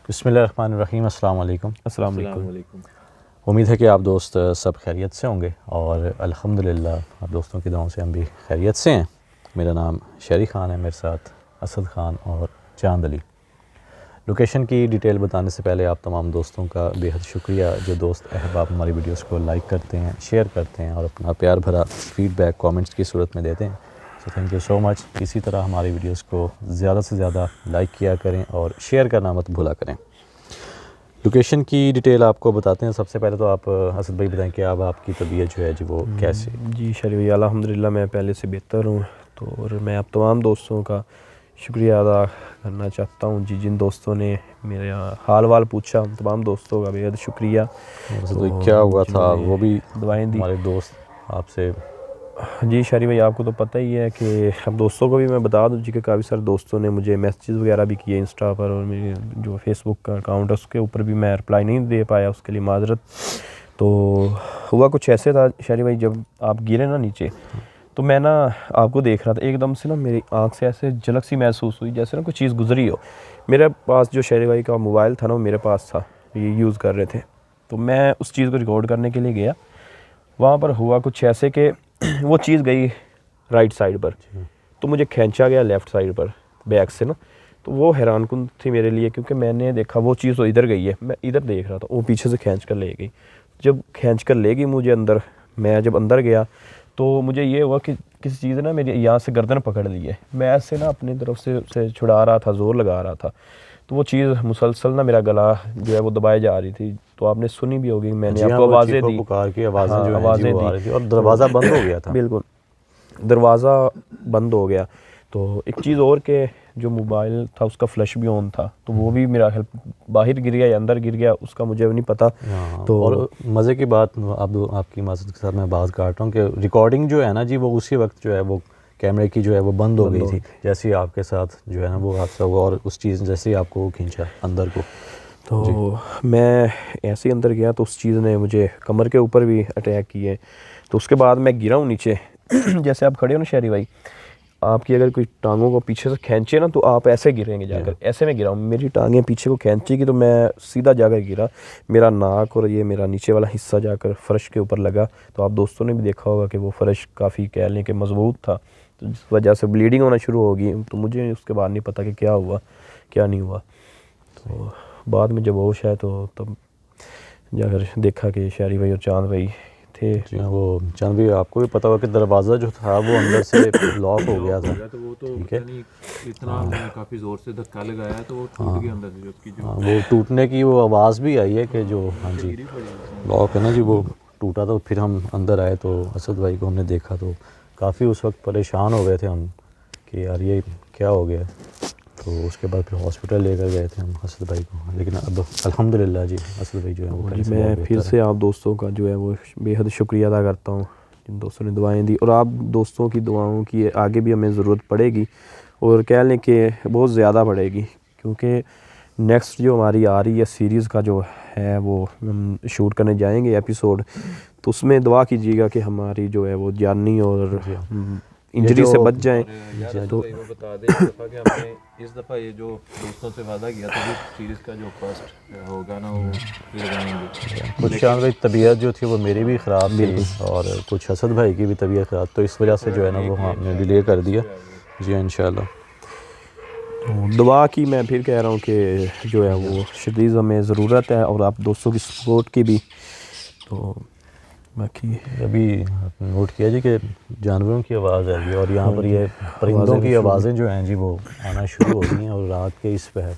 बिस्मिल्लाहिर्रहमानिर्रहीम। अस्सलाम वालेकुम। अस्सलाम वालेकुम। उम्मीद है कि आप दोस्त सब खैरियत से होंगे और अल्हम्दुलिल्लाह आप दोस्तों की दुआओं से हम भी खैरियत से हैं। मेरा नाम शेरी ख़ान है, मेरे साथ असद ख़ान और चांद अली। लोकेशन की डिटेल बताने से पहले आप तमाम दोस्तों का बेहद शुक्रिया जो दोस्त अहबाब हमारी वीडियोस को लाइक करते हैं, शेयर करते हैं और अपना प्यार भरा फ़ीडबैक कमेंट्स की सूरत में देते हैं। So thank you so much. इसी तरह हमारी वीडियोस को ज़्यादा से ज़्यादा लाइक किया करें और शेयर करना मत भूला करें। लोकेशन की डिटेल आपको बताते हैं। सबसे पहले तो आप असद भाई बताएं कि अब आपकी तबीयत जो है जी वो कैसे? जी शरीफ भाई, अल्हम्दुलिल्लाह मैं पहले से बेहतर हूँ। तो और मैं आप तमाम दोस्तों का शुक्रिया अदा करना चाहता हूँ जी, जिन दोस्तों ने मेरे हाल वाल पूछा, उन तमाम दोस्तों का बेहद शुक्रिया। तो क्या हुआ था वो भी दुआएं दी हमारे दोस्त आपसे? जी शरीफ भाई, आपको तो पता ही है कि अब दोस्तों को भी मैं बता दूँ जी कि काफ़ी सारे दोस्तों ने मुझे मैसेज वगैरह भी किए इंस्टा पर, और मेरी जो फेसबुक का अकाउंट है उसके ऊपर भी मैं रिप्लाई नहीं दे पाया, उसके लिए माजरत। तो हुआ कुछ ऐसे था शरीफ भाई, जब आप गिरे ना नीचे तो मैं ना आपको देख रहा था, एकदम से ना मेरी आंख से ऐसे झलक सी महसूस हुई जैसे ना कोई चीज़ गुजरी हो। मेरे पास जो शरीफ भाई का मोबाइल था ना वो मेरे पास था, ये यूज़ कर रहे थे। तो मैं उस चीज़ को रिकॉर्ड करने के लिए गया। वहाँ पर हुआ कुछ ऐसे कि वो चीज़ गई राइट साइड पर, तो मुझे खींचा गया लेफ़्ट साइड पर बैक से ना। तो वो हैरानकुन थी मेरे लिए, क्योंकि मैंने देखा वो चीज़ तो इधर गई है, मैं इधर देख रहा था, वो पीछे से खींच कर ले गई। जब खींच कर ले गई मुझे अंदर, मैं जब अंदर गया तो मुझे ये हुआ कि किसी चीज़ ने ना मेरी यहाँ से गर्दन पकड़ ली है। मैं ऐसे ना अपनी तरफ से छुड़ा रहा था, ज़ोर लगा रहा था, तो वो चीज़ मुसलसल ना मेरा गला जो है वो दबाई जा रही थी। तो आपने सुनी भी होगी, मैंने आपको आवाज़ें दी, पुकार की आवाज़ें हाँ, जो हैं आवाज़ें जी वो दी आ रही थी और दरवाज़ा बंद हो गया था। बिल्कुल, दरवाज़ा बंद हो गया। तो एक चीज़ और के जो मोबाइल था उसका फ्लैश भी ऑन था, तो वो भी मेरा हेल्प बाहर गिर गया या अंदर गिर गया उसका मुझे नहीं पता। तो और मज़े की बात, अब आपकी माज़रत के साथ मैं बात काट रहा हूँ कि रिकॉर्डिंग जो है ना जी वो उसी वक्त जो है वो कैमरे की जो है वो बंद हो गई थी, जैसे ही आपके साथ जो है ना वो हादसा हुआ और उस चीज़ जैसे ही आपको खींचा अंदर को। तो मैं ऐसे ही अंदर गया तो उस चीज़ ने मुझे कमर के ऊपर भी अटैक किए। तो उसके बाद मैं गिरा हूँ नीचे जैसे आप खड़े हो ना शहरी भाई, आपकी अगर कोई टांगों को पीछे से खींचे ना तो आप ऐसे गिरेंगे जाकर, ऐसे मैं गिरा हूँ। मेरी टांगें पीछे को खींचेगी तो मैं सीधा जाकर गिरा, मेरा नाक और ये मेरा नीचे वाला हिस्सा जाकर फ़र्श के ऊपर लगा। तो आप दोस्तों ने भी देखा होगा कि वो फ़र्श काफ़ी कह लें कि मजबूत था, तो जिस वजह से ब्लीडिंग होना शुरू होगी। तो मुझे उसके बाद नहीं पता कि क्या हुआ क्या नहीं हुआ। तो बाद में जब होश है तो तब जाकर देखा कि शहरी भाई और चांद भाई थे। जी हाँ, वो चांद भाई आपको भी पता होगा कि दरवाज़ा जो था वो अंदर से लॉक हो गया था। तो वो तो ठीक है, इतना मैंने काफ़ी ज़ोर से धक्का लगाया तो वो टूट गया अंदर से, उसकी जो वो टूटने की वो आवाज़ भी आई है कि जो हाँ जी लॉक है ना जी वो टूटा। तो फिर हम अंदर आए तो असद भाई को हमने देखा तो काफ़ी उस वक्त परेशान हो गए थे हम कि यार ये क्या हो गया। तो उसके बाद फिर हॉस्पिटल लेकर गए थे हम असद भाई को, लेकिन अब अल्हम्दुलिल्लाह जी असद भाई जो है वो जी मैं फिर से आप दोस्तों का जो है वो बेहद शुक्रिया अदा करता हूँ जिन दोस्तों ने दुआएं दी, और आप दोस्तों की दुआओं की आगे भी हमें ज़रूरत पड़ेगी, और कह लें कि बहुत ज़्यादा पड़ेगी, क्योंकि नेक्स्ट जो हमारी आ रही है सीरीज़ का जो है वो हम शूट करने जाएंगे एपिसोड। तो उसमें दुआ कीजिएगा कि हमारी जो है वो जानी और इंजरी से बच जाएं। तो बता दें इस दफ़ा कि हमने इस दफ़ा ये जो दोस्तों से वादा किया था कि सीरीज़ का जो फर्स्ट होगा ना वो लगाएंगे। कुछ चांद भाई तबीयत जो थी वो मेरी भी ख़राब थी और कुछ असद भाई की भी तबीयत ख़राब, तो इस वजह से जो है ना वो हमने डिले कर दिया। जी इंशाल्लाह। तो दुआ की मैं फिर कह रहा हूँ कि जो है वो शदीद हमें ज़रूरत है, और आप दोस्तों की सपोर्ट की भी। तो बाकी अभी नोट किया जी कि जानवरों की आवाज़ आ रही है और यहाँ पर ये परिंदों की आवाज़ें जो हैं जी वो आना शुरू हो गई हैं, और रात के इस पहर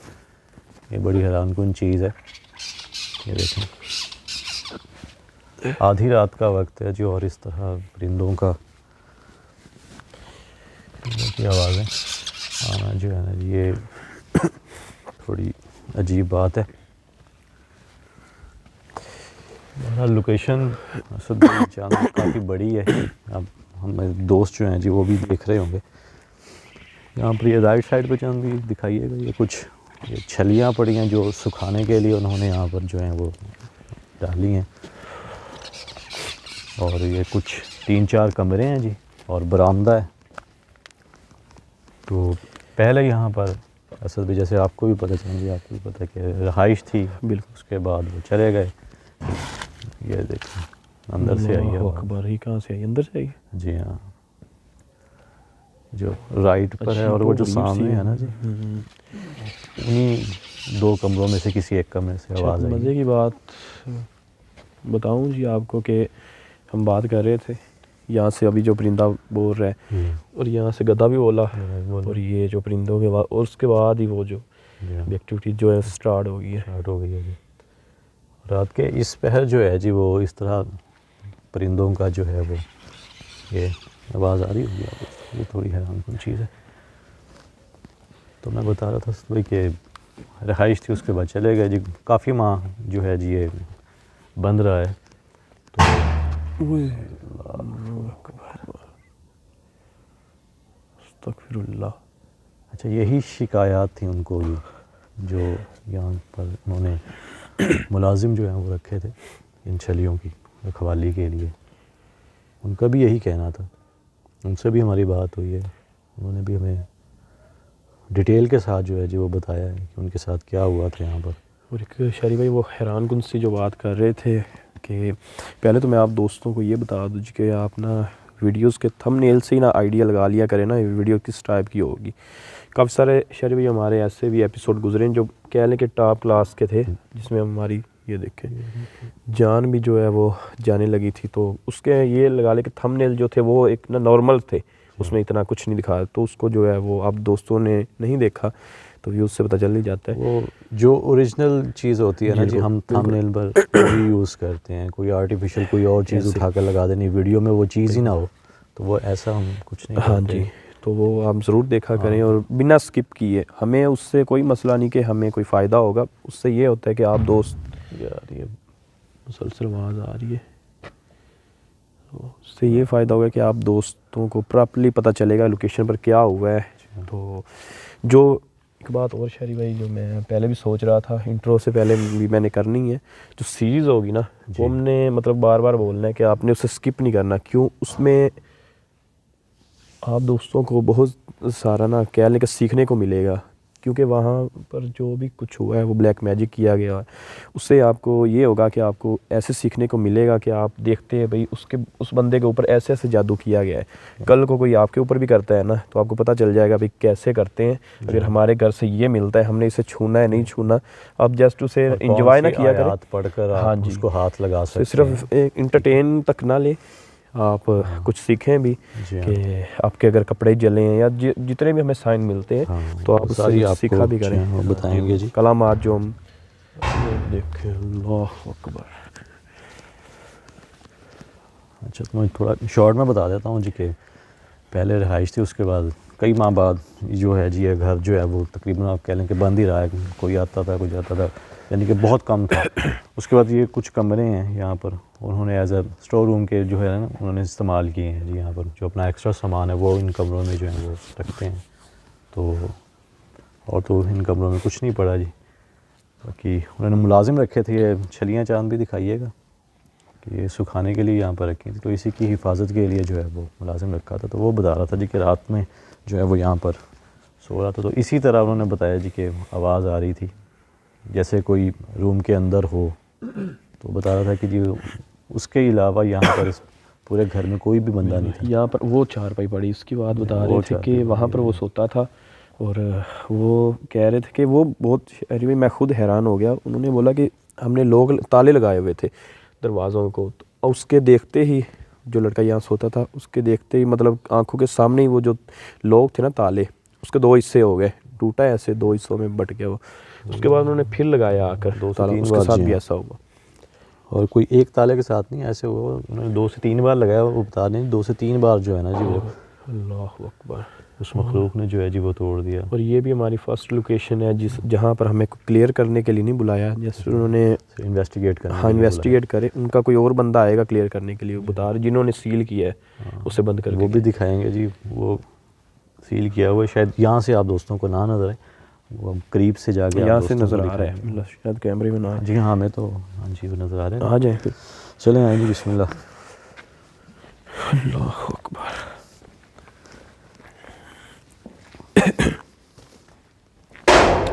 ये बड़ी हैरानकुन चीज़ है। ये देखें आधी रात का वक्त है जी और इस तरह परिंदों की आवाज़ें आना जो है ना ये थोड़ी अजीब बात है। लोकेशन असद भाई चांद काफ़ी बड़ी है। अब हम दोस्त जो हैं जी वो भी देख रहे होंगे। यहाँ पर ये राइट साइड पे चांद भी दिखाइएगा, ये कुछ ये छलियाँ पड़ी हैं जो सुखाने के लिए उन्होंने यहाँ पर जो हैं वो डाली हैं, और ये कुछ 3-4 कमरे हैं जी और बरामदा है। तो पहले यहाँ पर असद भी जैसे आपको भी पता चला जी, आपको भी पता कि रहाइश थी, बिल्कुल। उसके बाद वो चले गए। ये देखो अंदर से आई है अल्लाह आवाज़। अकबर, ही कहाँ से आई? अंदर से आई? जी हाँ, जो राइट पर है अच्छी, और वो जो बहुत अजीब सी सामने है ना जी, उन्हीं 2 कमरों में से किसी एक कमरे से अच्छा, आवाज़ आई। मज़े की बात बताऊं जी आपको कि हम बात कर रहे थे, यहाँ से अभी जो परिंदा बोल रहा है और यहाँ से गधा भी बोला, और ये जो परिंदों के बाद और उसके बाद ही वो जो एक्टिविटी जो है स्टार्ट हो गई है। स्टार्ट हो गई है जी। रात के इस पहर जो है जी, वो इस तरह परिंदों का जो है वो ये आवाज़ आ रही होगी आपको, ये थोड़ी हैरान कुन चीज़ है। तो मैं बता रहा था भाई कि रहाइश थी, उसके बाद चले गए जी। काफ़ी माह जो है जी ये बंद रहा है। अस्तगफिरुल्लाह। अच्छा, यही शिकायत थी उनको भी, जो यहाँ पर उन्होंने मुलाजिम जो हैं वो रखे थे इन छलियों की रखवाली के लिए। उनका भी यही कहना था, उनसे भी हमारी बात हुई है, उन्होंने भी हमें डिटेल के साथ जो है जी वो बताया है कि उनके साथ क्या हुआ था यहाँ पर। और एक शारी भाई वो हैरान कुन सी जो बात कर रहे थे कि पहले तो मैं आप दोस्तों को ये बता दूँ कि आप ना वीडियोस के थंबनेल से ही ना आइडिया लगा लिया करें ना वीडियो किस टाइप की होगी। काफ़ी सारे शारी भाई हमारे ऐसे भी एपिसोड गुजरे हैं जो कह लें कि टॉप क्लास के थे, जिसमें हमारी ये देखें जान भी जो है वो जाने लगी थी। तो उसके ये लगा ले कि थंबनेल जो थे वो एक ना नॉर्मल थे, उसमें इतना कुछ नहीं दिखाया। तो उसको जो है वो आप दोस्तों ने नहीं देखा तो व्यूज़ से पता चल ही जाता है। वो जो ओरिजिनल चीज़ होती है ना जी, हम थंबनेल पर वही यूज़ करते हैं। कोई आर्टिफिशियल कोई और चीज़ उठा कर लगा देनी, वीडियो में वो चीज़ ही ना हो, तो वो ऐसा हम कुछ नहीं हाँ करते। जी, तो वो आप ज़रूर देखा करें और बिना स्किप किए। हमें उससे कोई मसला नहीं कि हमें कोई फ़ायदा होगा, उससे ये होता है कि आप दोस्त यार ये मुसलसल आवाज़ आ रही है, तो उससे ये फ़ायदा होगा कि आप दोस्तों को प्रॉपर्ली पता चलेगा लोकेशन पर क्या हुआ है। तो जो एक बात और शारी भाई जो मैं पहले भी सोच रहा था, इंट्रो से पहले भी मैंने करनी है, जो सीरीज़ होगी ना वो हमने मतलब बार बार बोलना है कि आपने उसे स्किप नहीं करना। क्यों? उसमें आप दोस्तों को बहुत सारा ना कह लें कि सीखने को मिलेगा, क्योंकि वहाँ पर जो भी कुछ हुआ है वो ब्लैक मैजिक किया गया है। उससे आपको ये होगा कि आपको ऐसे सीखने को मिलेगा कि आप देखते हैं भाई उस बंदे के ऊपर ऐसे ऐसे जादू किया गया है, कल को कोई आपके ऊपर भी करता है ना तो आपको पता चल जाएगा भाई कैसे करते हैं। अगर हमारे घर से ये मिलता है, हमने इसे छूना है नहीं छूना, आप जस्ट उसे इंजॉय ना किया करें, पढ़कर हाँ आप जी, उसको हाथ लगा सकते हैं। सिर्फ इंटरटेन तक ना ले, आप कुछ सीखें भी कि आपके अगर कपड़े जलें या जितने भी हमें साइन मिलते हैं तो आप उससे सीखा भी करें। वो बताएंगे जी। कलामात जो हम देखें, अल्लाह अकबर। अच्छा, तो मैं थोड़ा शॉर्ट में बता देता हूँ जी कि पहले रहाइश थी, उसके बाद कई माह बाद जो है जी ये घर जो है वो तकरीबन आप कह लें कि बंद ही रहा है। कोई आता था कोई जाता था, यानी कि बहुत कम था। उसके बाद ये कुछ कमरे हैं यहाँ पर उन्होंने एज अ स्टोर रूम के जो है ना उन्होंने इस्तेमाल किए हैं जी। यहाँ पर जो अपना एक्स्ट्रा सामान है वो इन कमरों में जो है वो रखते हैं। तो और तो इन कमरों में कुछ नहीं पड़ा जी। बाकी उन्होंने मुलाजिम रखे थे, ये छलियाँ चांद भी दिखाइएगा कि ये सुखाने के लिए यहाँ पर रखी थी, तो इसी की हिफाजत के लिए जो है वो मुलाजिम रखा था। तो वो बता रहा था जी कि रात में जो है वो यहाँ पर सो रहा था, तो इसी तरह उन्होंने बताया जी कि आवाज़ आ रही थी जैसे कोई रूम के अंदर हो। तो बता रहा था कि जी उसके अलावा यहाँ पर इस पूरे घर में कोई भी बंदा नहीं था। यहाँ पर वो चारपाई पड़ी, उसकी बात बता रहे थे कि वहाँ पर वो सोता था और वो कह रहे थे कि वो बहुत, अरे भाई मैं खुद हैरान हो गया। उन्होंने बोला कि हमने लोग ताले लगाए हुए थे दरवाज़ों को, तो उसके देखते ही जो लड़का यहाँ सोता था उसके देखते ही मतलब आंखों के सामने ही वो जो लोग थे ना ताले, उसके 2 हिस्से हो गए, टूटा ऐसे 2 हिस्सों में बट गया वो। उसके बाद उन्होंने फिर लगाया आकर 2 से 3 उसके साथ भी ऐसा हुआ। और कोई एक ताले के साथ नहीं ऐसे हुआ, उन्होंने 2 से 3 बार लगाया। वो बता दें 2 से 3 बार जो है ना जी वो अल्लाह अकबर उस मखलूक ने जो है जी वो तोड़ दिया। और ये भी हमारी फर्स्ट लोकेशन है जहाँ पर हमें क्लियर करने के लिए नहीं बुलाया, जैसे उन्होंने इन्वेस्टिगेट करना। हाँ इन्वेस्टिगेट करे, उनका कोई और बंदा आएगा क्लियर करने के लिए, बता रहे जिन्होंने सील किया है उसे बंद करके। वो भी दिखाएंगे जी, वो सील किया हुआ है। शायद यहाँ से आप दोस्तों को ना नजर आए, वो करीब से जाके यहाँ से नज़र आ रहा है, शायद कैमरे में ना। जी हाँ, हमें तो हाँ जी वो नज़र आ रहे हैं। आ जाए फिर, चलें आए जी, बिस्मिल्लाह। अल्लाह अकबर।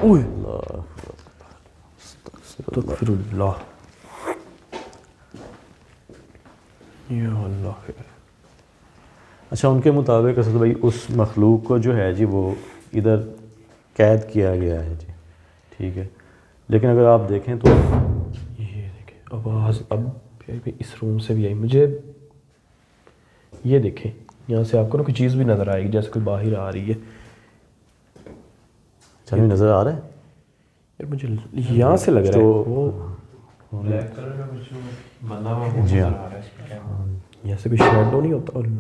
ओए अस्तगफिरुल्लाह या अल्लाह खैर। अच्छा, उनके मुताबिक असद भाई उस मखलूक को जो है जी वो इधर कैद किया गया है जी, ठीक है। लेकिन अगर आप देखें तो ये देखें आवाज़ अब इस रूम से भी आई मुझे। ये देखें यहाँ से आपको ना कोई चीज़ भी नज़र आएगी जैसे कोई बाहर आ रही है। चलिए नज़र आ रहा है यार मुझे यहाँ से लग रहा है वो ब्लैक कलर का कुछ बंदा हुआ जी हाँ। यहाँ से कोई शेडो नहीं होता। और ये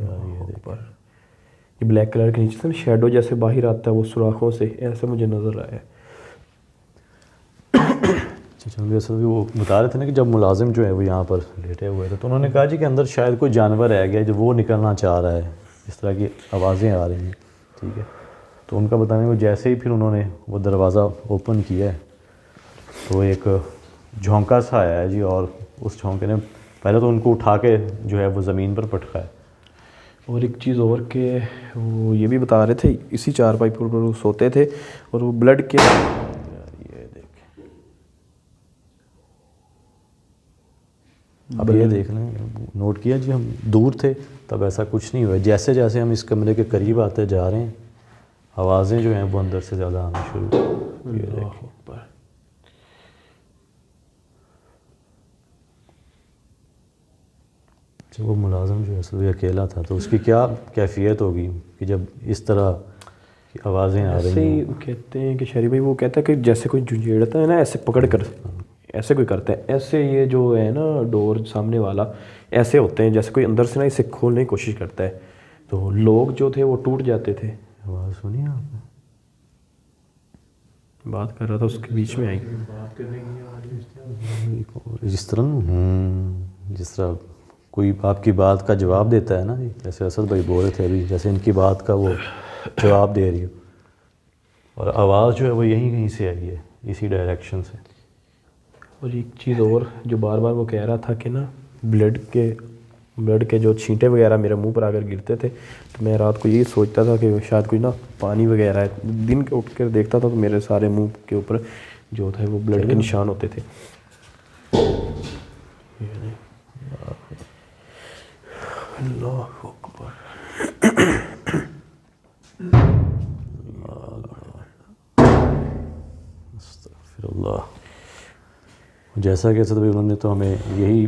देख पर ये ब्लैक कलर के नीचे से ना शेडो जैसे बाहर आता है वो सुराखों से, ऐसे मुझे नज़र आया। अच्छा, असल वो बता रहे थे ना कि जब मुलाजिम जो है वो यहाँ पर लेटे हुए थे तो उन्होंने कहा जी कि अंदर शायद कोई जानवर रह गया जो वो निकलना चाह रहा है, इस तरह की आवाज़ें आ रही हैं, ठीक है। तो उनका बताने को जैसे ही फिर उन्होंने वो दरवाज़ा ओपन किया है तो एक झोंका सा आया है जी, और उस झोंके ने पहले तो उनको उठा के जो है वो ज़मीन पर पटका है। और एक चीज़ और के वो ये भी बता रहे थे इसी चारपाई पर वो सोते थे और वो ब्लड के ये देखें, अब ये देख लें, नोट किया जी, हम दूर थे तब ऐसा कुछ नहीं हुआ। जैसे जैसे हम इस कमरे के करीब आते जा रहे हैं आवाज़ें जो हैं वो अंदर से ज़्यादा आना शुरू। ये देखें, जब वो मुलाजिम जो है असल अकेला था तो उसकी क्या कैफियत होगी कि जब इस तरह की आवाज़ें आ ऐसे रही ही हैं। कहते हैं कि शरीफ भाई वो कहता है कि जैसे कोई झुंझेड़ता है ना ऐसे पकड़ कर ऐसे कोई करता है, ऐसे ये जो है ना डोर सामने वाला ऐसे होते हैं जैसे कोई अंदर से ना इसे खोलने की कोशिश करता है। तो लोग जो थे वो टूट जाते थे। आवाज़ सुनी आपने? बात कर रहा था उसके बीच में आई जिस तरह कोई आपकी बात का जवाब देता है ना जी, जैसे असद भाई बोल रहे थे अभी, जैसे इनकी बात का वो जवाब दे रही हो, और आवाज़ जो है वो यहीं कहीं से आई है, इसी डायरेक्शन से। और एक चीज़ और जो बार बार वो कह रहा था कि ना ब्लड के जो छींटे वगैरह मेरे मुंह पर आकर गिरते थे तो मैं रात को यही सोचता था कि शायद कोई ना पानी वगैरह है। दिन के उठ कर देखता था तो मेरे सारे मुंह के ऊपर जो थे वो ब्लड के निशान होते थे। अल्लाह अकबर। अस्तगफिरुल्लाह। जैसा कि सद भाई उन्होंने तो हमें यही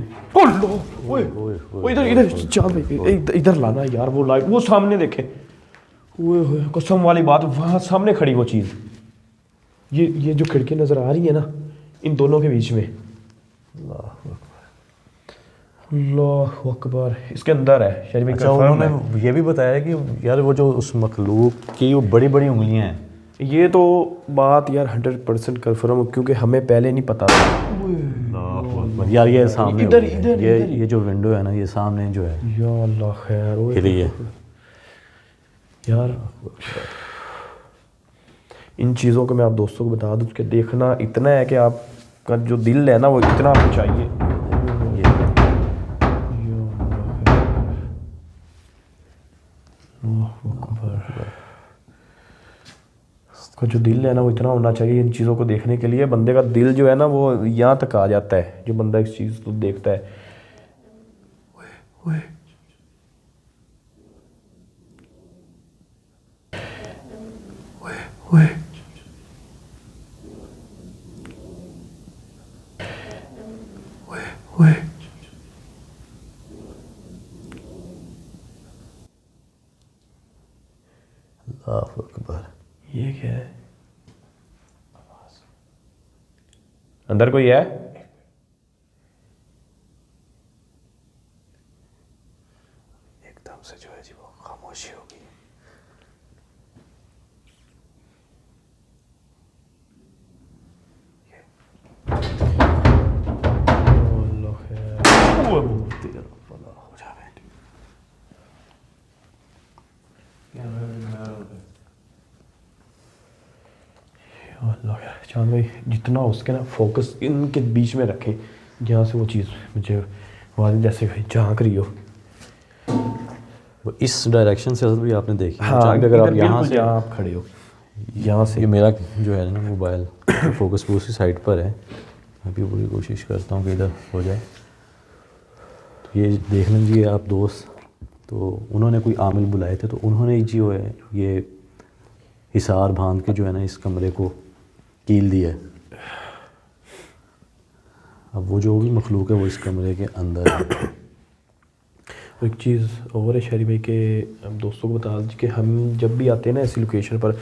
इधर चांद भाई इधर लाना यार वो लाइट वो सामने देखे। ओए कसम वाली बात वहाँ सामने खड़ी वो चीज़, ये जो खिड़की नज़र आ रही है ना इन दोनों के बीच में। अल्लाह अकबर, इसके अंदर है शरीफ। अच्छा, उन्होंने ये भी बताया कि यार वो जो उस मखलूक की वो बड़ी बड़ी उंगलियां हैं। ये तो बात यार 100% कन्फर्म, क्योंकि हमें पहले नहीं पता था यार ये सामने इधर ये जो विंडो है ना ये सामने जो है या अल्लाह खैर हिली है यार। इन चीज़ों को मैं आप दोस्तों को बता दूं कि देखना इतना है कि आपका जो दिल है ना वो इतना आपको चाहिए। का जो दिल है ना वो इतना होना चाहिए इन चीज़ों को देखने के लिए। बंदे का दिल जो है ना वो यहाँ तक आ जाता है जो बंदा इस चीज़ को देखता है। ओए ओए ओए ओए अल्लाह अकबर। ये क्या है? अंदर कोई है? एकदम से जो है जी वो खामोशी हो गई। चांद भाई जितना हो सके ना फोकस इनके बीच में रखें जहाँ से वो चीज़ मुझे वाली जैसे झांक रही हो। वो इस डायरेक्शन से भी आपने देखी। हाँ, अगर आप यहाँ से आप खड़े हो यहाँ से। ये मेरा जो है ना मोबाइल फोकस दूसरी साइड पर है, अभी पूरी कोशिश करता हूँ कि इधर हो जाए। तो ये देख लीजिए आप दोस्त, तो उन्होंने कोई आमिल बुलाए थे, तो उन्होंने जो है ये हिसार बांध के जो है ना इस कमरे को कील दिया है। अब वो जो भी मखलूक है वो इस कमरे के अंदर है। एक चीज़ और है शहरी भाई के, हम दोस्तों को बता दीजिए कि हम जब भी आते हैं ना ऐसी लोकेशन पर,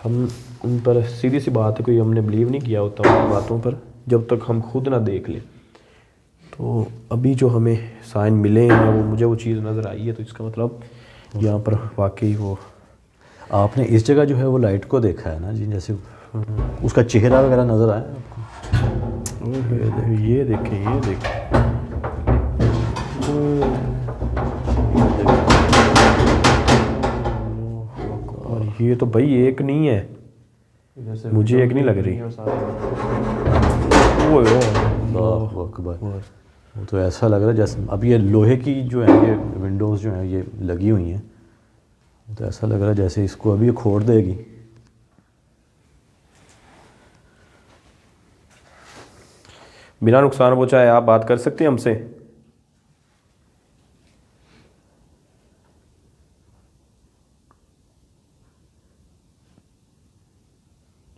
हम उन पर सीधी सी बात है, कोई हमने बिलीव नहीं किया होता उन बातों पर जब तक हम खुद ना देख लें। तो अभी जो हमें साइन मिले हैं या वो मुझे वो चीज़ नज़र आई है, तो इसका मतलब यहाँ पर वाकई वो आपने इस जगह जो है वो लाइट को देखा है ना जी, जैसे उसका चेहरा वगैरह नज़र आया आपको? ये देखें, ये देखें, और ये तो भाई एक नहीं है, मुझे एक नहीं लग रही। अल्लाहु अकबर, वो तो ऐसा लग रहा है जैसे अब ये लोहे की जो है ये विंडोज़ जो हैं ये लगी हुई हैं, तो ऐसा लग रहा है जैसे इसको अभी ये खोड़ देगी। बिना नुकसान पहुंचाए आप बात कर सकते हैं हमसे?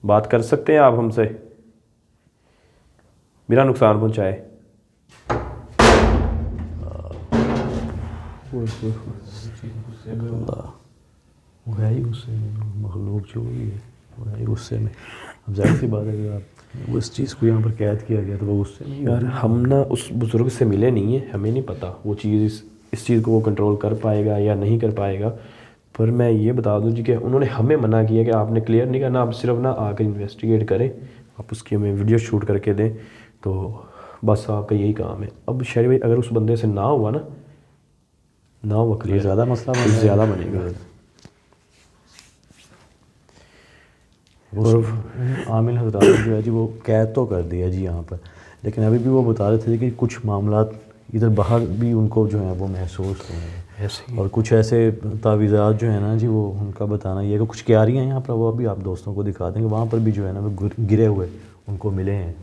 बात कर सकते हैं आप हमसे बिना नुकसान पहुंचाए? वो है ही गुस्से में, मखलूक जो भी है वो है ही गुस्से में। अब जाहिर सी बात है कि आप वो इस चीज़ को यहाँ पर कैद किया गया तो वो गुस्से में। यार हम ना उस बुज़ुर्ग से मिले नहीं है, हमें नहीं पता वो चीज़ इस चीज़ को वो कंट्रोल कर पाएगा या नहीं कर पाएगा। पर मैं ये बता दूँ जी कि उन्होंने हमें मना किया कि आपने क्लियर नहीं करना, आप सिर्फ ना आकर इन्वेस्टिगेट करें, आप उसकी हमें वीडियो शूट करके दें, तो बस आपका यही काम है। अब शहरी भाई अगर उस बंदे से ना हुआ ना हुआ क्लियर, ज़्यादा मसला ज़्यादा बनेगा। और आमिल हजरात जो है जी वो कैद तो कर दिया जी यहाँ पर, लेकिन अभी भी वो बता रहे थे कि कुछ मामलात इधर बाहर भी उनको जो है वो महसूस हुए हैं ऐसे और कुछ ऐसे तावीज़ात जो है ना जी वो उनका बताना ये कि कुछ क्यारियाँ हैं यहाँ पर, वो अभी आप दोस्तों को दिखा देंगे, वहाँ पर भी जो है ना वो गिरे हुए उनको मिले हैं।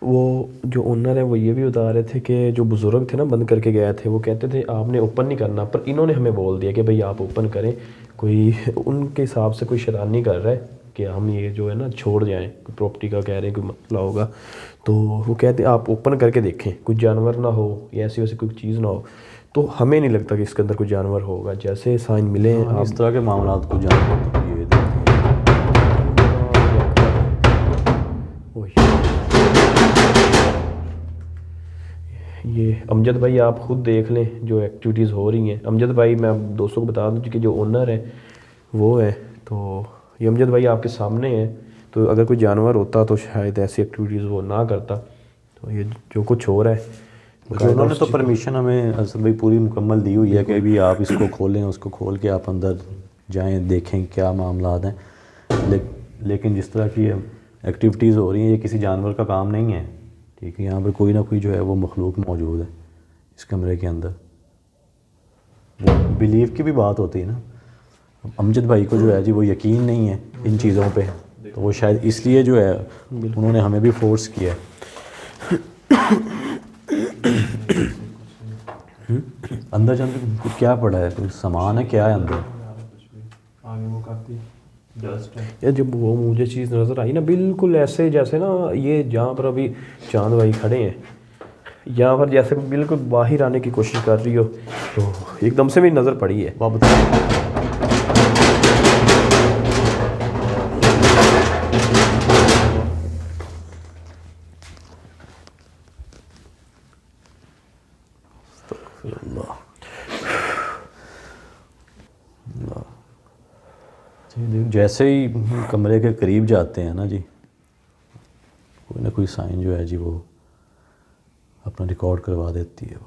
वो जो ओनर है वो ये भी बता रहे थे कि जो बुज़ुर्ग थे ना बंद करके गए थे, वो कहते थे आपने ओपन नहीं करना, पर इन्होंने हमें बोल दिया कि भाई आप ओपन करें, कोई उनके हिसाब से कोई शैतानी कर रहा है कि हम ये जो है ना छोड़ जाएं, कोई प्रॉपर्टी का कह रहे हैं कोई मसला होगा, तो वो कहते हैं आप ओपन करके देखें, कुछ जानवर ना हो या ऐसी वैसी कोई चीज़ ना हो। तो हमें नहीं लगता कि इसके अंदर कोई जानवर होगा, जैसे साइन मिले हैं इस तरह के मामलात को जानते हैं। ये अमजद भाई आप खुद देख लें जो एक्टिविटीज़ हो रही हैं। अमजद भाई मैं दोस्तों को बता दूं कि जो ओनर है वो है, तो ये अमजद भाई आपके सामने है, तो अगर कोई जानवर होता तो शायद ऐसी एक्टिविटीज़ वो ना करता। तो ये जो कुछ हो रहा है उन्होंने तो परमिशन हमें असद भाई पूरी मुकम्मल दी हुई है कि अभी आप इसको खोलें, उसको खोल के आप अंदर जाएं, देखें क्या मामलात हैं। लेकिन जिस तरह की एक्टिविटीज़ हो रही हैं ये किसी जानवर का काम नहीं है, ठीक है। यहाँ पर कोई ना कोई जो है वो मखलूक मौजूद है इस कमरे के अंदर। वो बिलीव की भी बात होती है ना, अमजद भाई को जो है जी वो यकीन नहीं है इन चीज़ों पे, तो वो शायद इसलिए जो है उन्होंने हमें भी फोर्स किया। अंदर जाने कुछ क्या पड़ा है, कोई सामान है क्या है अंदर? आगे वो काफ़ी डस्ट है। यार जब वो मुझे चीज़ नज़र आई ना बिल्कुल ऐसे जैसे ना ये जहाँ पर अभी चांद भाई खड़े हैं यहाँ पर जैसे बिल्कुल बाहर आने की कोशिश कर रही हो, तो एकदम से मेरी नज़र पड़ी है। वाह बताइए। जैसे ही कमरे के करीब जाते हैं ना जी, कोई ना कोई साइन जो है जी वो अपना रिकॉर्ड करवा देती है।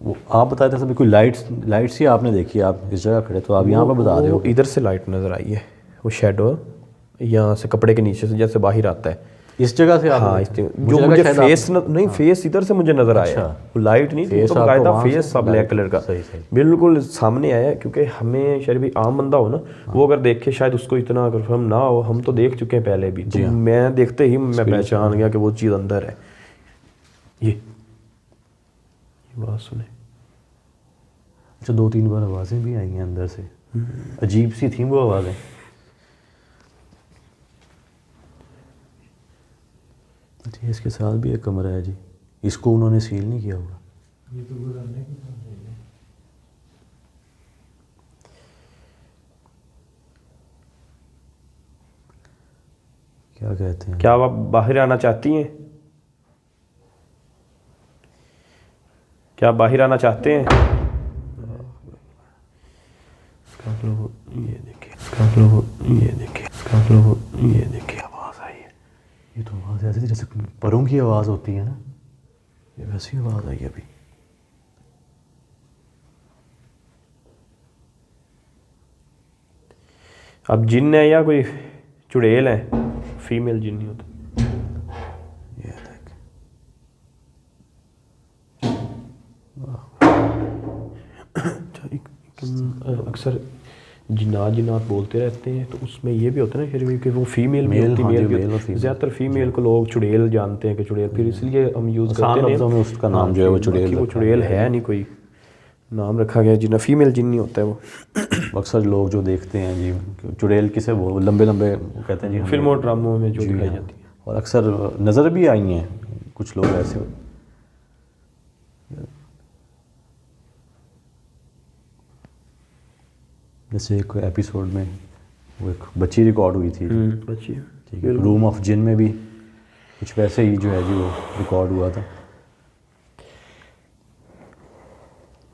वो आप बताए थे सभी कोई लाइट्स ही आपने देखी, आप इस जगह खड़े तो आप यहाँ पर बता रहे हो इधर से लाइट नज़र आई है, वो शेडो यहाँ से कपड़े के नीचे से जैसे बाहर आता है इस जगह से आप हाँ, गए इस थे? जगह जो लगा मुझे शायद आप- फेस नहीं, फेस इधर से मुझे नज़र आया, अच्छा। वो लाइट नहीं थी, फेस तो आपको बाकायदा वहाँ से फेस सब ब्लैक कलर का सही सही। बिल्कुल सामने आया। क्योंकि हमें शायद भी आम बंदा हो ना, वो अगर देखे शायद उसको इतना अगर हम ना हो, हम तो देख चुके हैं पहले भी, तो हाँ। मैं देखते ही मैं पहचान गया कि वो चीज़ अंदर है। ये बात सुने। अच्छा, 2-3 बार आवाज़ें भी आई हैं अंदर से, अजीब सी थी वो आवाज़ें। अच्छा, इसके साथ भी एक कमरा है जी, इसको उन्होंने सील नहीं किया होगा। ये तो गुजारने की बात है। क्या कहते हैं? क्या आप बाहर आना चाहती हैं? क्या आप बाहर आना चाहते हैं? ये देखिए, ये देखिए आवाज़ आई है। ये तो आवाज़ ऐसी थी जैसे परों की आवाज़ होती है ना, ये वैसी आवाज़ आई अभी। अब जिन है या कोई चुड़ैल है? फीमेल जिन नहीं होता। ये देख, अक्सर जिन्नात बोलते रहते हैं, तो उसमें ये भी होता है ना फिर कि वो फीमेल भी मेल, होती है, हाँ जी, मेल भी मेल और होती है। फीमेल। ज़्यादातर फीमेल को लोग चुड़ैल जानते हैं कि चुड़ैल, फिर इसलिए हम यूज़ आसान करते हैं लफ्ज़ों में उसका नाम जो है वो चुड़ैल वो रखा चुड़ैल गया है नहीं, कोई नाम रखा गया जिन्ना फीमेल जिन नहीं होता है वो। अक्सर लोग जो देखते हैं जी, चुड़ैल किसे वो लंबे लंबे वो कहते हैं जी, हमें- फिल्मों और ड्रामों में जो जी दिखाई हाँ। जाती है। और अक्सर नज़र भी आई हैं कुछ लोग ऐसे। जैसे एक एपिसोड में वो एक बच्ची रिकॉर्ड हुई थी, बच्ची ठीक है, रूम ऑफ जिन में भी कुछ वैसे ही जो है जी वो रिकॉर्ड हुआ था।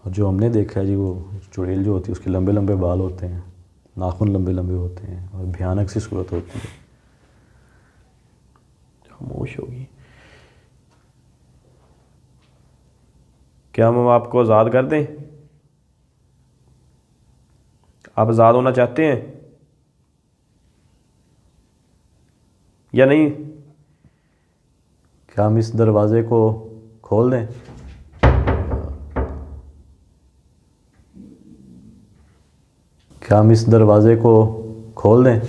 और जो हमने देखा है जी, वो चुड़ैल जो होती है उसके लंबे लंबे बाल होते हैं, नाखून लंबे लंबे होते हैं और भयानक सी सूरत होती है। खामोश होगी। क्या हम आपको आज़ाद कर दें? आप आज़ाद होना चाहते हैं या नहीं? क्या हम इस दरवाज़े को खोल दें? क्या हम इस दरवाज़े को खोल दें?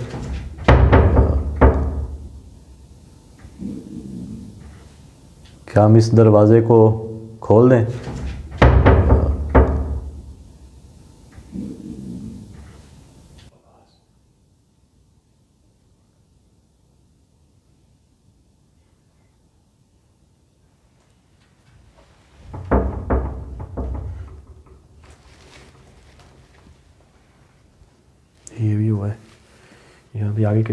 क्या हम इस दरवाज़े को खोल दें? ये भी हुआ है। ये अभी आगे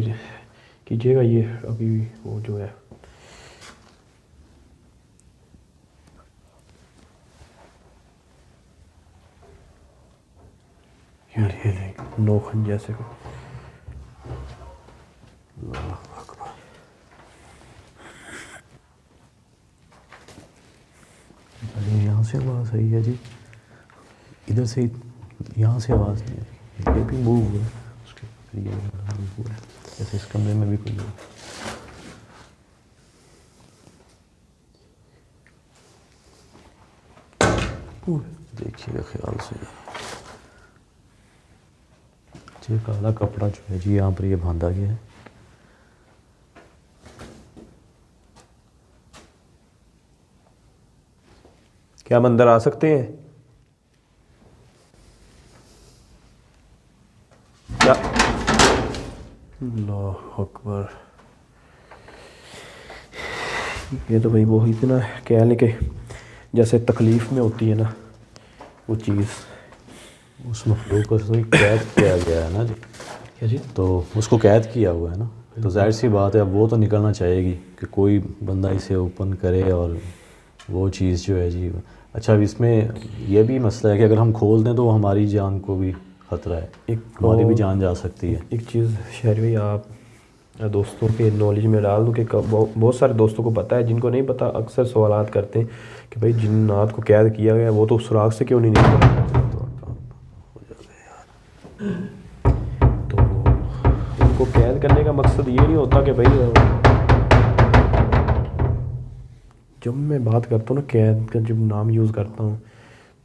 कीजिएगा। ये अभी वो जो है यार, ये नोखन जैसे को। अरे यहाँ से आवाज़ आई है जी, इधर से यहाँ से आवाज़ नहीं आई। ये भी मूव हुआ है उसके, फिर ये मूव हुआ है, जैसे इस कमरे में भी कोई है। देखिएगा ख्याल से, ये काला कपड़ा जो है जी यहाँ पर ये बांधा गया है। क्या हम अंदर आ सकते हैं? क्या? अल्लाह अकबर। ये तो भाई वो इतना कह लें कि जैसे तकलीफ़ में होती है ना वो चीज़, उस मखलूक को तो कैद किया गया है ना जी। क्या जी? तो उसको कैद किया हुआ है ना, तो जाहिर सी बात है अब वो तो निकलना चाहेगी कि कोई बंदा इसे ओपन करे और वो चीज़ जो है जी। अच्छा, अब इसमें यह भी मसला है कि अगर हम खोल दें तो हमारी जान को भी ख़तरा है, हमारी भी जान जा सकती है। एक चीज़ शहर भाई आप दोस्तों के नॉलेज में डाल दूँ कि बहुत सारे दोस्तों को पता है, जिनको नहीं पता अक्सर सवालात करते हैं कि भाई जिन्नात को कैद किया गया, वो तो सुराग से क्यों नहीं निकला? तो उनको कैद करने का मकसद ये नहीं होता कि भाई जब मैं बात करता हूँ ना कैद का, जब नाम यूज़ करता हूँ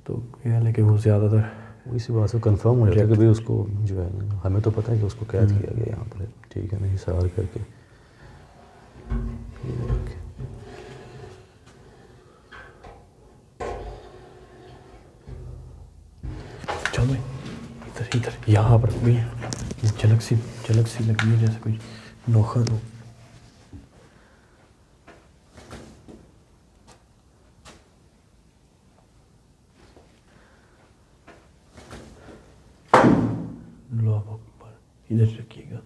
तो ख्याल है कि वो ज़्यादातर इसी बात से कंफर्म हो जाता है कि भाई उसको जो है ना, हमें तो पता है कि उसको कैद किया गया यहाँ पर, ठीक है ना, हिसार करके। चलो इधर इधर यहाँ पर भी झलक सी लगी है जैसे कोई नोखा हो। अल्लाह अकबर, इधर रखिएगा।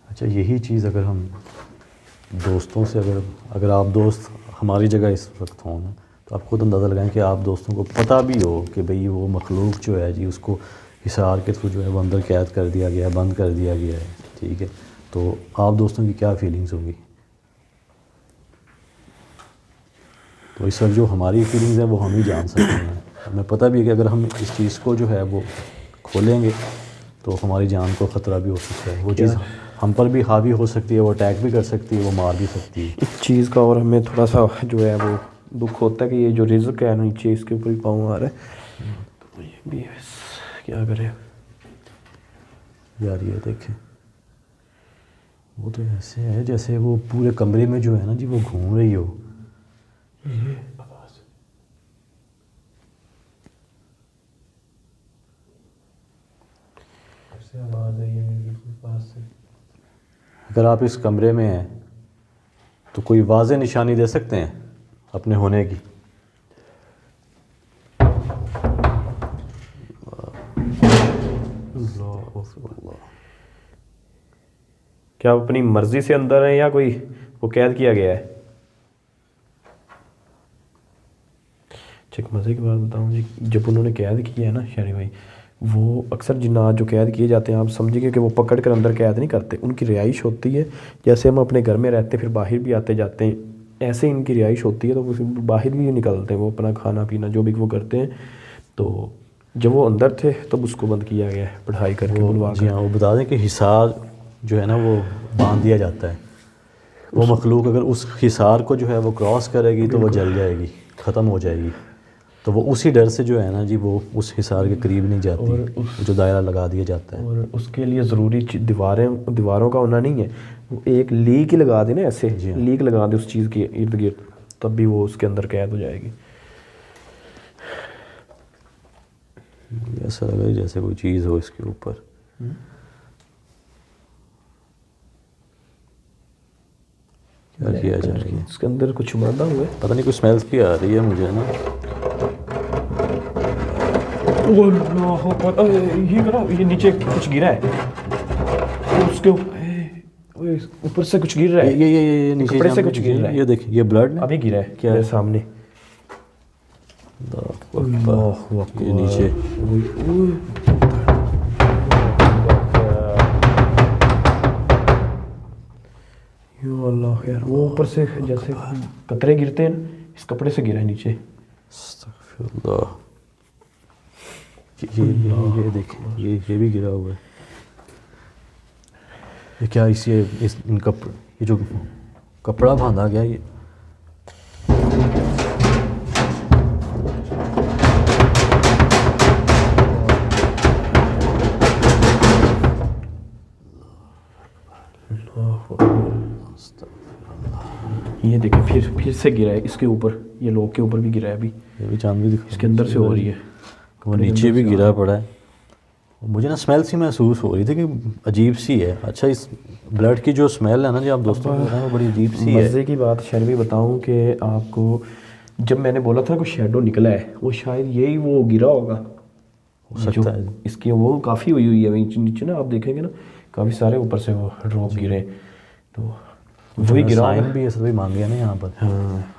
अच्छा, यही चीज़ अगर हम दोस्तों से, अगर आप दोस्त हमारी जगह इस वक्त हों ना, तो आप खुद अंदाज़ा लगाएं कि आप दोस्तों को पता भी हो कि भाई वो मखलूक जो है जी, उसको हिसार के थ्रू जो है वो अंदर कैद कर दिया गया है, बंद कर दिया गया है, ठीक है, तो आप दोस्तों की क्या फीलिंग्स होंगी। तो इस वक्त जो हमारी फीलिंग्स हैं वो हम ही जान सकते हैं। हमें पता भी है कि अगर हम इस चीज़ को जो है वो खोलेंगे तो हमारी जान को ख़तरा भी हो सकता है। वो चीज़ हम पर भी हावी हो सकती है, वो अटैक भी कर सकती है, वो मार भी सकती है। इस चीज़ का और हमें थोड़ा सा जो है वो दुख होता है कि ये जो रिज़्क है नीचे इसके ऊपर ही पाँव आ रहा है, तो ये भी क्या करें यार। ये देखें, वो तो ऐसे है जैसे वो पूरे कमरे में जो है ना जी वो घूम रही हो। ये आवाज़ है, ये बिल्कुल पास से। अगर आप इस कमरे में हैं तो कोई वाज़ेह निशानी दे सकते हैं अपने होने की। क्या आप अपनी मर्जी से अंदर हैं या कोई वो कैद किया गया है। एक मज़े की बात बताऊं जी, जब उन्होंने कैद किया है ना शरी भाई, वो अक्सर जिन्नात जो कैद किए जाते हैं आप समझिए कि वो पकड़ कर अंदर कैद नहीं करते, उनकी रिहाइश होती है। जैसे हम अपने घर में रहते हैं फिर बाहर भी आते जाते हैं, ऐसे इनकी रिहाइश होती है, तो वो फिर बाहर भी निकलते हैं, वो अपना खाना पीना जो भी वो करते हैं। तो जब वो अंदर थे तब उसको बंद किया गया है पढ़ाई करके बुलवा जी हाँ, वो बता दें कि हिसार जो है ना वो बांध दिया जाता है। वो मखलूक अगर उस हिसार को जो है वो क्रॉस करेगी तो वो जल जाएगी, ख़त्म हो जाएगी। तो वो उसी डर से जो है ना जी वो उस हिसार के करीब नहीं जाती, और जो दायरा लगा दिया जाता है। और उसके लिए ज़रूरी दीवारों का होना नहीं है, वो एक लीक ही लगा दे ना, ऐसे लीक लगा दे उस चीज़ के इर्द गिर्द, तब भी वो उसके अंदर कैद हो जाएगी। ऐसा लगा जैसे कोई चीज़ हो इसके ऊपर। क्या किया जाए, इसके अंदर कुछ बांधा हुआ है, पता नहीं, कुछ स्मेल्स भी आ रही है मुझे ना। ये करो, ये नीचे कुछ गिरा है, उसके ऊपर से कुछ गिर रहा है, ये नीचे कपड़े से कुछ गिर रहा है। ये देखिए, ये ब्लड अभी गिरा है क्या मेरे सामने। ये नीचे अल्लाह यार, वो ऊपर से जैसे कतरे गिरते हैं, इस कपड़े से गिरा है नीचे। ये देखिए, ये भी गिरा हुआ है। ये क्या ये जो कपड़ा बांधा गया, ये ये देखिए फिर से गिरा है इसके ऊपर, ये लोग के ऊपर भी गिरा है अभी। ये भी चांद भी दिखा, इसके अंदर से हो रही है, वो नीचे भी गिरा पड़ा है। मुझे ना स्मेल सी महसूस हो रही थी कि अजीब सी है। अच्छा, इस ब्लड की जो स्मेल है ना जी, आप दोस्तों को वो बड़ी अजीब सी है। मज़े की बात शर्मी बताऊं कि आपको, जब मैंने बोला था कोई शेडो निकला है, वो शायद यही वो गिरा होगा, हो सकता है। इसकी वो काफ़ी हुई है नीचे ना, आप देखेंगे ना काफ़ी सारे ऊपर से वो ड्रॉप गिरे, तो वही गिरा साइन भी ऐसा भी मांग गया ना यहाँ पर। हाँ,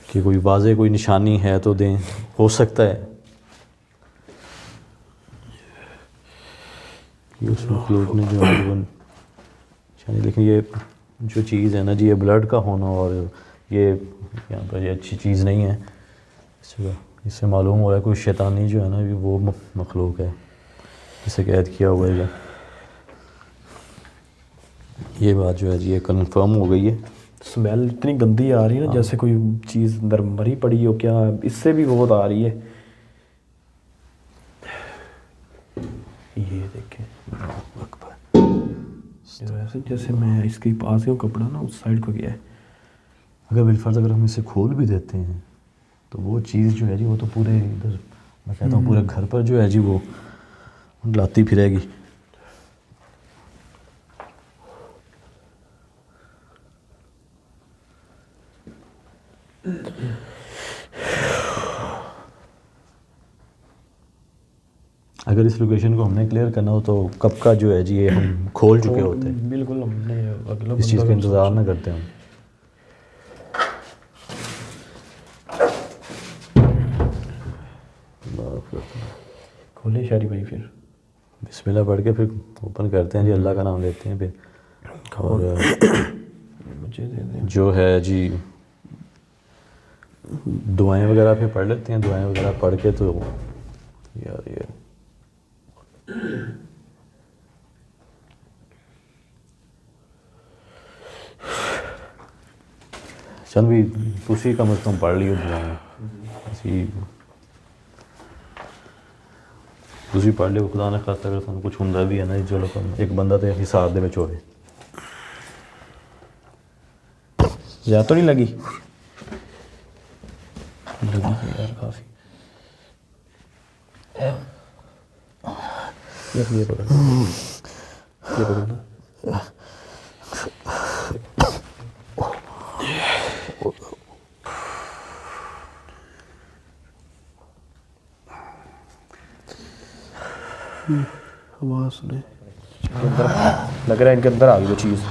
कि कोई वाज़े कोई निशानी है तो दें, हो सकता है कि उस मखलूक ने जो है वो अच्छा, लेकिन ये जो चीज़ है ना जी, ये ब्लड का होना और ये यहाँ पर ये अच्छी चीज़ नहीं है इस जगह। इससे मालूम हो रहा है कोई शैतानी जो है ना ये वो मखलूक है जिसे कैद किया हुआ है। ये बात जो है जी ये कन्फर्म हो गई है। स्मेल इतनी गंदी आ रही है ना, जैसे कोई चीज़ अंदर मरी पड़ी हो क्या, इससे भी बहुत आ रही है। ये देखें वैसे जैसे मैं इसके पास हूँ, कपड़ा ना उस साइड को गया है। अगर बिलफर्ज अगर हम इसे खोल भी देते हैं तो वो चीज़ जो है जी वो तो पूरे इधर मैं कहता हूँ पूरे घर पर जो है जी वो लाती फिरेगी। अगर इस लोकेशन को हमने क्लियर करना हो तो कब का जो है जी ये हम खोल चुके होते हैं। बिल्कुल, हमने अगला इस चीज़ का इंतज़ार ना करते हम। खोले शारी भाई, फिर बिस्मिल्लाह पढ़ के फिर ओपन करते हैं जी, अल्लाह का नाम लेते हैं फिर। और मुझे दे दें। जो है जी दुआएं वगैरह फिर पढ़ लेते हैं। दुआएं वगैरह पढ़ के तो यार ये चल भी उसी कम से कम पढ़ लियो दुआएं इसी ਤੁਸੀਂ ਪੜ੍ਹ ਲਿਓ। खुदा ने खासा अगर ਸਾਨੂੰ कुछ ਹੁੰਦਾ भी है ना चलो एक बंदा तो हिसाब ਦੇ ਵਿੱਚ ਹੋਵੇ। ज़्यादा तो नहीं लगी? लगी है यार काफ़ी। ये पकड़ लो। आवाज़ सुने, लग रहा है इनके अंदर आ गई वो चीज़।